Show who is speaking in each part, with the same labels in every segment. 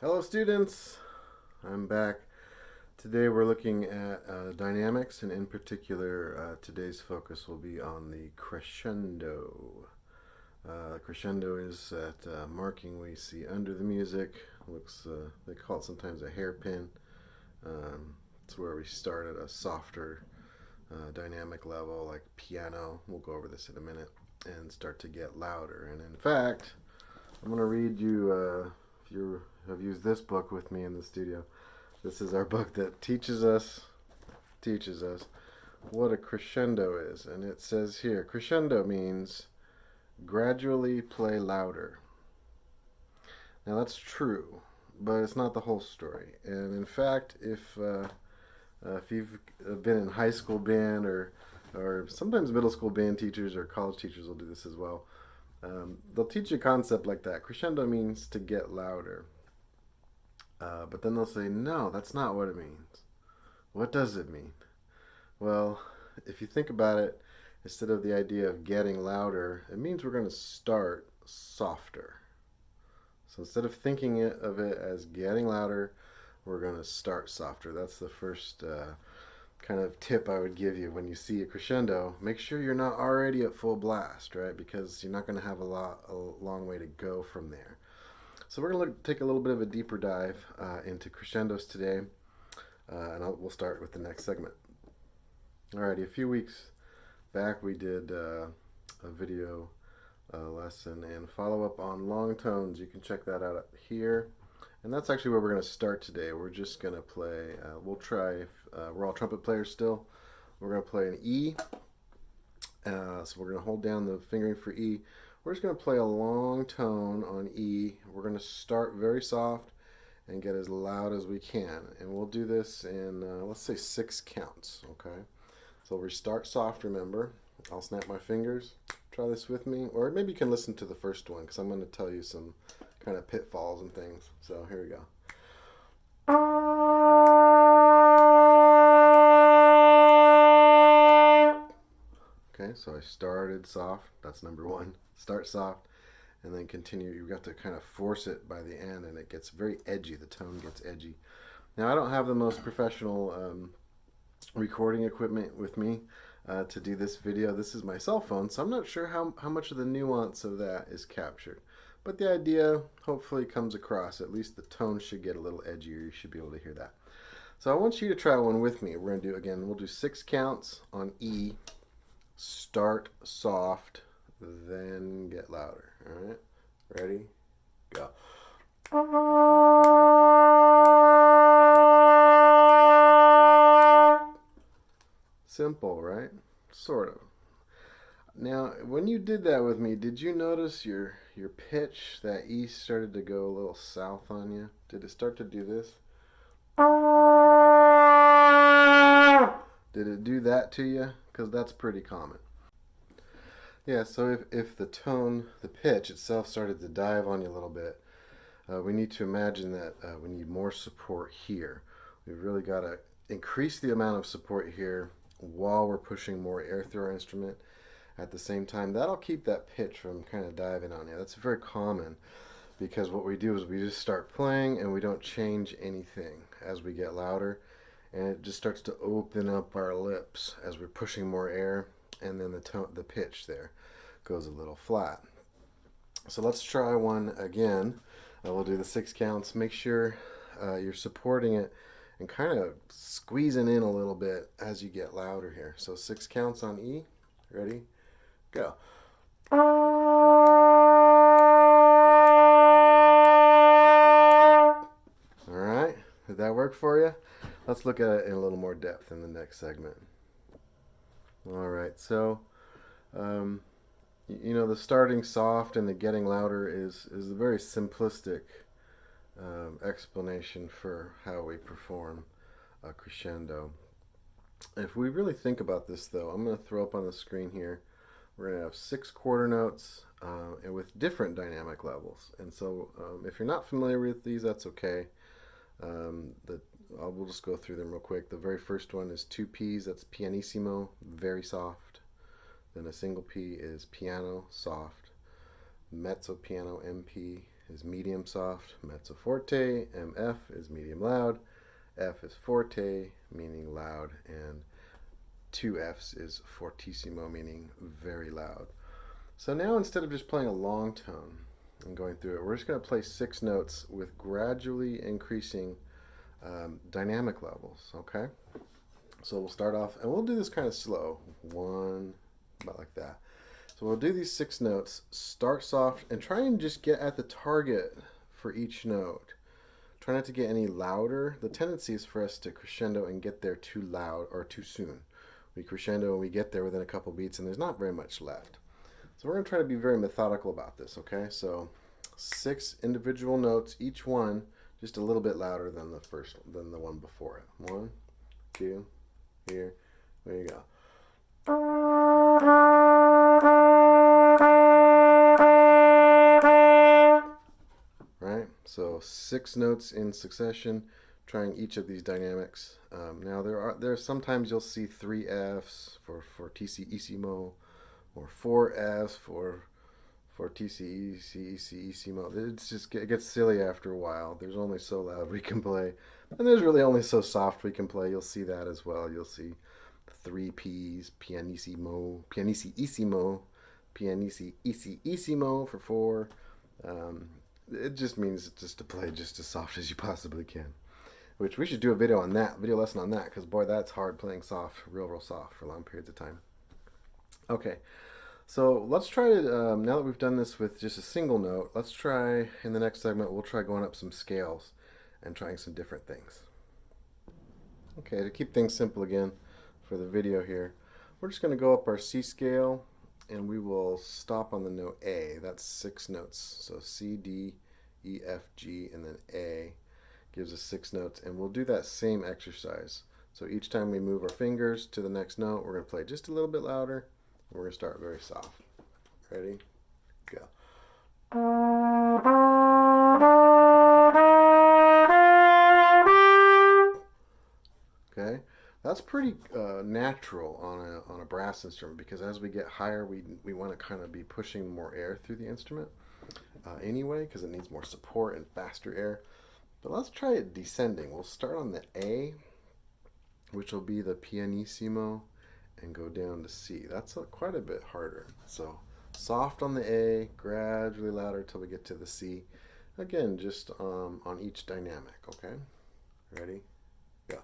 Speaker 1: Hello students, I'm back. Today we're looking at dynamics, and in particular today's focus will be on the crescendo. Crescendo is that marking we see under the music. Looks they call it sometimes a hairpin. It's where we start at a softer dynamic level like piano. We'll go over this in a minute and start to get louder. And in fact, I'm going to read you, if you have used this book with me in the studio, this is our book that teaches us what a crescendo is. And it says here, crescendo means gradually play louder. Now that's true, but it's not the whole story. And in fact, if you've been in high school band or sometimes middle school band teachers or college teachers will do this as well. They'll teach you a concept like that. Crescendo means to get louder. But then they'll say, no, that's not what it means. What does it mean? Well, if you think about it, instead of the idea of getting louder, it means we're going to start softer. So instead of thinking of it as getting louder, we're going to start softer. That's the first kind of tip I would give you when you see a crescendo. Make sure you're not already at full blast, right? Because you're not going to have a long way to go from there. So we're going to take a little bit of a deeper dive into crescendos today, and we'll start with the next segment. Alrighty, a few weeks back we did a video lesson and follow up on long tones. You can check that out up here. And that's actually where we're going to start today. We're just going to play, we'll try, we're all trumpet players still. We're going to play an E. So we're going to hold down the fingering for E. We're just going to play a long tone on E. We're going to start very soft and get as loud as we can. And we'll do this in, let's say 6 counts, okay? So we start soft, remember. I'll snap my fingers. Try this with me. Or maybe you can listen to the first one because I'm going to tell you some kind of pitfalls and things. So here we go. Okay, so I started soft. That's number 1. Start soft and then continue. You've got to kind of force it by the end and it gets very edgy. The tone gets edgy. Now I don't have the most professional recording equipment with me to do this video. This is my cell phone, so I'm not sure how much of the nuance of that is captured. But the idea hopefully comes across. At least the tone should get a little edgier. You should be able to hear that. So I want you to try one with me. We're going to do, again, we'll do 6 counts on E. Start soft, then get louder. All right? Ready? Go. Simple, right? Sort of. Now, when you did that with me, did you notice your pitch, that E started to go a little south on you? Did it start to do this? Did it do that to you? Because that's pretty common. Yeah, so if the tone, the pitch itself started to dive on you a little bit, we need to imagine that we need more support here. We've really got to increase the amount of support here while we're pushing more air through our instrument. At the same time, that'll keep that pitch from kind of diving on you. That's very common because what we do is we just start playing and we don't change anything as we get louder, and it just starts to open up our lips as we're pushing more air, and then the pitch there goes a little flat. So let's try one again. We'll do the 6 counts. Make sure you're supporting it and kind of squeezing in a little bit as you get louder here. So 6 counts on E. Ready? Go. All right. Did that work for you? Let's look at it in a little more depth in the next segment. All right. So, you know, the starting soft and the getting louder is a very simplistic explanation for how we perform a crescendo. If we really think about this, though, I'm going to throw up on the screen here. We're going to have 6 quarter notes and with different dynamic levels. And so if you're not familiar with these, that's okay. We'll just go through them real quick. The very first one is 2 Ps. That's pianissimo, very soft. Then a single P is piano, soft. Mezzo piano, MP, is medium soft, mezzo forte, MF is medium loud, F is forte, meaning loud, and two Fs is fortissimo, meaning very loud. So now instead of just playing a long tone and going through it, we're just going to play 6 notes with gradually increasing dynamic levels, okay? So we'll start off, and we'll do this kind of slow. 1, about like that. So we'll do these 6 notes, start soft, and try and just get at the target for each note. Try not to get any louder. The tendency is for us to crescendo and get there too loud or too soon. We crescendo and we get there within a couple beats, and there's not very much left. So we're going to try to be very methodical about this, okay? So 6 individual notes, each one just a little bit louder than the one before it. 1, 2, here, there you go. Right? So 6 notes in succession, trying each of these dynamics. Now there are sometimes you'll see 3 Fs for fortissimo, or 4 Fs for fortissimo. It gets silly after a while. There's only so loud we can play, and there's really only so soft we can play. You'll see that as well. You'll see 3 Ps, pianissimo, pianissimo, pianissimo for 4. It just means just to play just as soft as you possibly can. Which we should do a video lesson on that, because boy, that's hard playing soft, real soft for long periods of time. Okay, so let's try to, now that we've done this with just a single note, let's try, in the next segment, we'll try going up some scales and trying some different things. Okay, to keep things simple again for the video here, we're just going to go up our C scale, and we will stop on the note A. That's 6 notes. So C, D, E, F, G, and then A gives us 6 notes. And we'll do that same exercise. So each time we move our fingers to the next note, we're going to play just a little bit louder. We're going to start very soft. Ready? Go. Okay, that's pretty natural on a brass instrument, because as we get higher, we want to kind of be pushing more air through the instrument anyway, because it needs more support and faster air. But let's try it descending. We'll start on the A, which will be the pianissimo, and go down to C. That's quite a bit harder. So soft on the A, gradually louder till we get to the C. Again, just on each dynamic, okay? Ready? Go.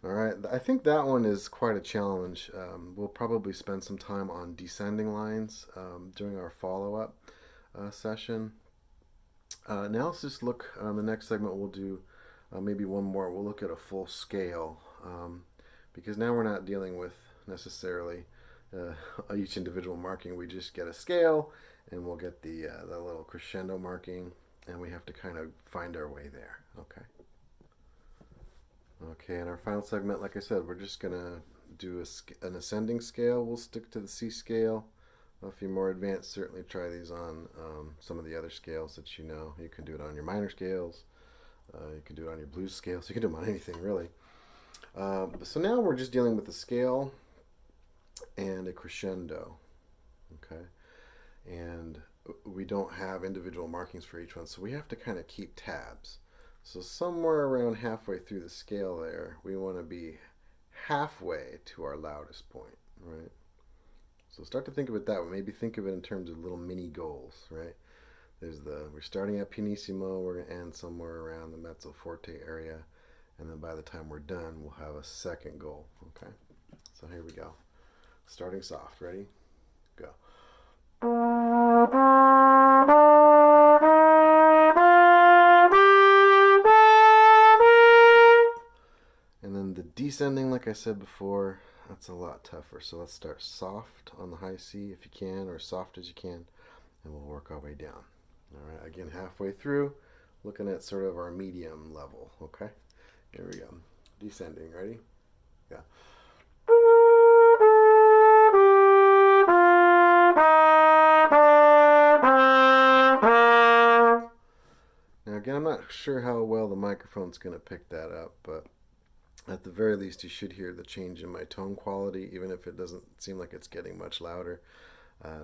Speaker 1: Alright, I think that one is quite a challenge. We'll probably spend some time on descending lines during our follow-up session. Now let's just look, the next segment we'll do maybe one more. We'll look at a full scale, because now we're not dealing with necessarily each individual marking. We just get a scale, and we'll get the little crescendo marking, and we have to kind of find our way there. Okay. Okay, in our final segment, like I said, we're just going to do an ascending scale. We'll stick to the C scale. If you're more advanced, certainly try these on some of the other scales that you know. You can do it on your minor scales. You can do it on your blues scales. You can do them on anything, really. So now we're just dealing with a scale and a crescendo. Okay, and we don't have individual markings for each one, so we have to kind of keep tabs. So somewhere around halfway through the scale there, we want to be halfway to our loudest point, right? So start to think of it that way. Maybe think of it in terms of little mini goals, right? We're starting at pianissimo, we're going to end somewhere around the mezzo forte area, and then by the time we're done, we'll have a second goal, okay? So here we go. Starting soft, ready? Go. And then the descending, like I said before, that's a lot tougher. So let's start soft on the high C if you can, or soft as you can, and we'll work our way down. All right, again, halfway through, looking at sort of our medium level, okay? Here we go. Descending, ready? Yeah. Now again, I'm not sure how well the microphone's going to pick that up, but At the very least, you should hear the change in my tone quality, even if it doesn't seem like it's getting much louder.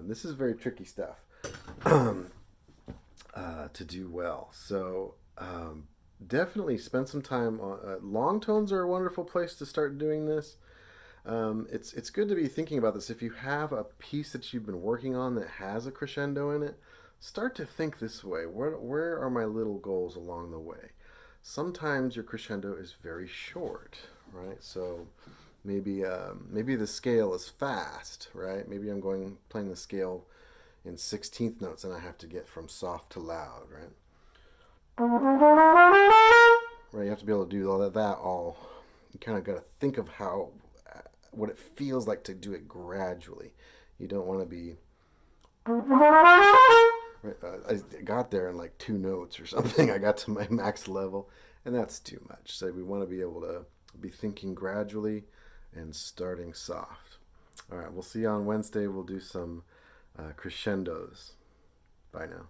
Speaker 1: This is very tricky stuff to do well. So definitely spend some time on long tones are a wonderful place to start doing this. It's good to be thinking about this. If you have a piece that you've been working on that has a crescendo in it, start to think this way. Where are my little goals along the way? Sometimes your crescendo is very short, right? So maybe the scale is fast, right? Maybe I'm going playing the scale in 16th notes and I have to get from soft to loud, right? Right, you have to be able to do all that all. You kind of got to think of how what it feels like to do it gradually. You don't want to be right, I got there in like 2 notes or something. I got to my max level, and that's too much. So we want to be able to be thinking gradually and starting soft. All right, we'll see you on Wednesday. We'll do some crescendos. Bye now.